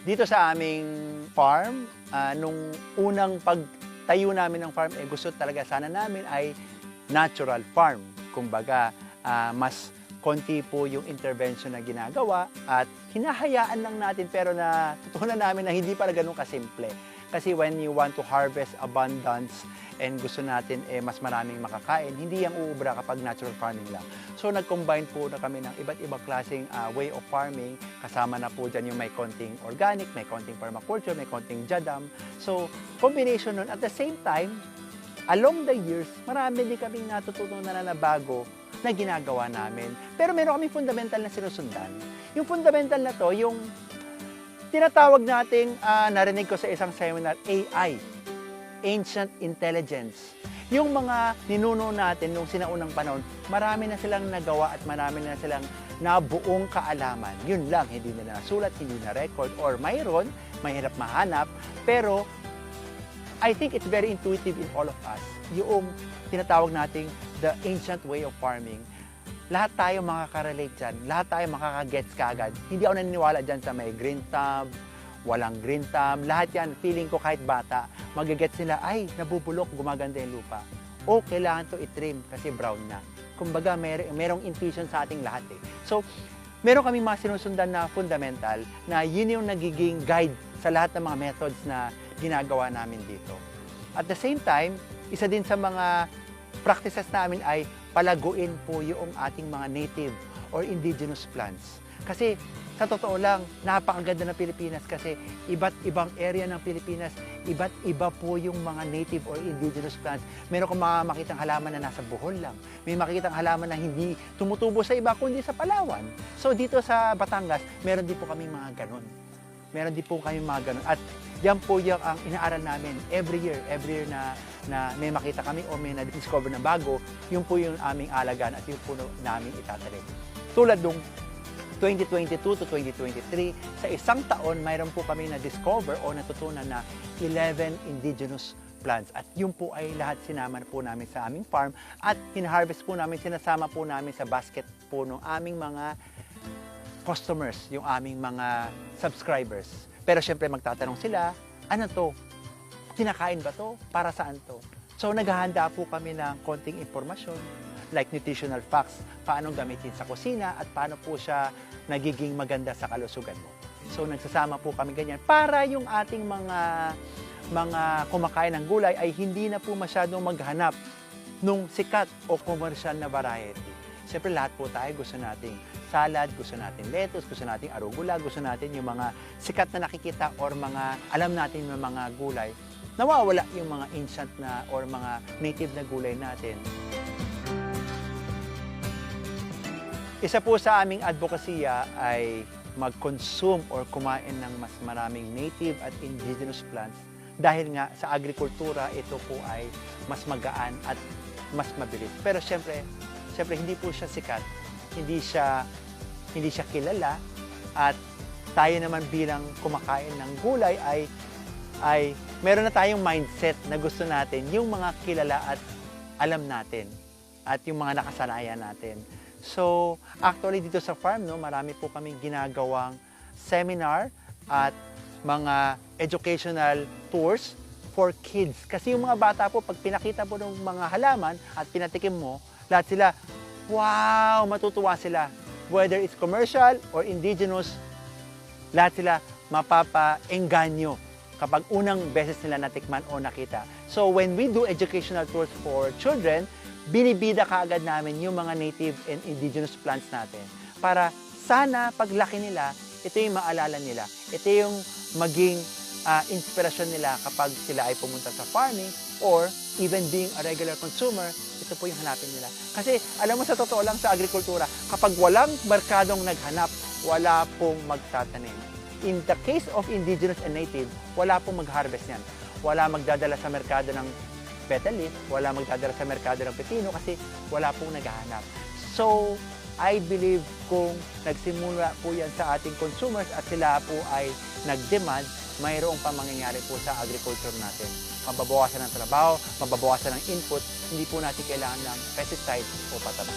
Dito sa aming farm, nung unang pagtayo namin ng farm, gusto talaga sana namin ay natural farm. Kumbaga, mas konti po yung intervention na ginagawa at hinahayaan lang natin pero natutunan namin na hindi pala ganun kasimple. Kasi when you want to harvest abundance and gusto natin mas maraming makakain, hindi yung uubra kapag natural farming lang. So nag-combine po na kami ng iba't ibang klaseng way of farming. Kasama na po dyan yung may konting organic, may konting permaculture, may konting jadam. So combination nun. At the same time, along the years, marami din kaming natutunan na bago na ginagawa namin. Pero meron kaming fundamental na sinusundan. Yung fundamental na to, yung tinatawag nating, narinig ko sa isang seminar, AI, Ancient Intelligence. Yung mga ninuno natin nung sinaunang panahon, marami na silang nagawa at marami na silang nabuong kaalaman. Yun lang, hindi na nasulat, hindi na record, or mayroon, mahirap mahanap, pero I think it's very intuitive in all of us. Yung tinatawag nating the ancient way of farming. Lahat tayo makaka-relate dyan. Lahat tayo makaka-gets kaagad. Hindi ako naniniwala dyan sa may green thumb, walang green thumb. Lahat yan, feeling ko kahit bata, mag-gets nila, ay, nabubulok, gumaganda yung lupa. O, kailangan to i-trim kasi brown na. Kumbaga, merong intuition sa ating lahat eh. So, meron kaming mga sinusundan na fundamental na yun yung nagiging guide sa lahat ng mga methods na ginagawa namin dito. At the same time, isa din sa mga practices namin ay palaguin po yung ating mga native or indigenous plants. Kasi sa totoo lang, napakaganda ng Pilipinas kasi iba't ibang area ng Pilipinas, iba't iba po yung mga native or indigenous plants. Meron kang makikitang halaman na nasa Bohol lang. May makikitang halaman na hindi tumutubo sa iba kundi sa Palawan. So dito sa Batangas, meron din po kami mga ganon. Meron din po kami mga ganon. At yan po yung ang inaaral namin every year na may makita kami o may na-discover na bago, yun po yung aming alagaan at yun po namin itatanim. Tulad nung 2022 to 2023, sa isang taon, mayroon po kami na-discover o natutunan na 11 indigenous plants. At yun po ay lahat sinama po namin sa aming farm at hina-harvest po namin, sinasama po namin sa basket po ng aming mga customers, yung aming mga subscribers. Pero syempre magtatanong sila, ano to? Kinakain ba to? Para saan to? So naghahanda po kami ng konting impormasyon like nutritional facts, paano gamitin sa kusina at paano po siya nagiging maganda sa kalusugan mo. So nagsasama po kami ganyan para yung ating mga kumakain ng gulay ay hindi na po masyadong maghanap nung sikat o commercial na variety. Siyempre lahat po tayo gusto nating salad, gusto natin lettuce, gusto nating arugula, gusto natin yung mga sikat na nakikita or mga alam natin yung mga gulay. Nawawala yung mga ancient na or mga native na gulay natin. Isa po sa aming advokasya ay mag-consume or kumain ng mas maraming native at indigenous plants dahil nga sa agrikultura ito po ay mas magaan at mas mabilis. Pero siyempre hindi po siya sikat, hindi siya kilala at tayo naman bilang kumakain ng gulay ay meron na tayong mindset na gusto natin yung mga kilala at alam natin at yung mga nakasanayan natin. So, actually dito sa farm, marami po kaming ginagawang seminar at mga educational tours for kids. Kasi yung mga bata po, pag pinakita po ng mga halaman at pinatikim mo, lahat sila, wow, matutuwa sila. Whether it's commercial or indigenous, lahat sila mapapa-engganyo kapag unang beses nila natikman o nakita. So when we do educational tours for children, binibida kaagad namin yung mga native and indigenous plants natin para sana paglaki nila, ito yung maalala nila. Ito yung maging inspirasyon nila kapag sila ay pumunta sa farming or even being a regular consumer, ito po yung hanapin nila. Kasi alam mo sa totoo lang sa agrikultura, kapag walang merkadong naghanap, wala pong magtatanim. In the case of indigenous and native, wala pong mag-harvest yan. Wala magdadala sa merkado ng petal leaf, wala magdadala sa merkado ng pepino kasi wala pong naghahanap. So, I believe kung nagsimula po yan sa ating consumers at sila po ay nag-demand, mayroong pa mangyayari po sa agriculture natin. Mababawasan ng trabaho, mababawasan ng input, hindi po natin kailangan ng pesticide o pataba.